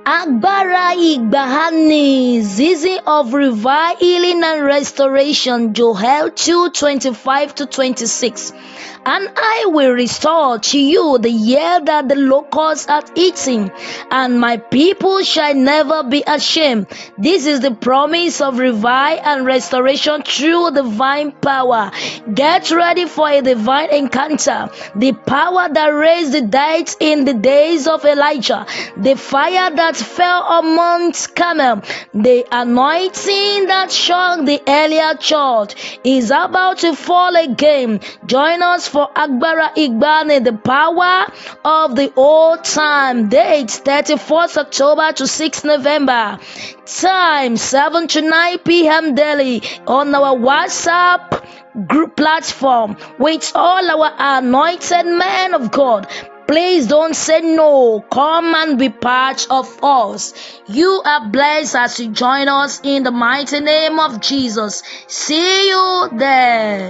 Agbara Igbaani, season of revival, healing and restoration. Joel 2:25-26. And I will restore to you the year that the locusts hath eaten, and my people shall never be ashamed. This is the promise of revival and restoration through divine power. Get ready for a divine encounter. The power that raised the dead in the days of Elijah, the fire that fell on Mount Carmel, the anointing that shook the earlier church is about to fall again. Join us for Agbara Igbaani, the power of the old time. Date 31st October to 6th November. Time 7 to 9 p.m. daily on our WhatsApp group platform with all our anointed men of God. Please don't say no. Come and be part of us. You are blessed as you join us in the mighty name of Jesus. See you there.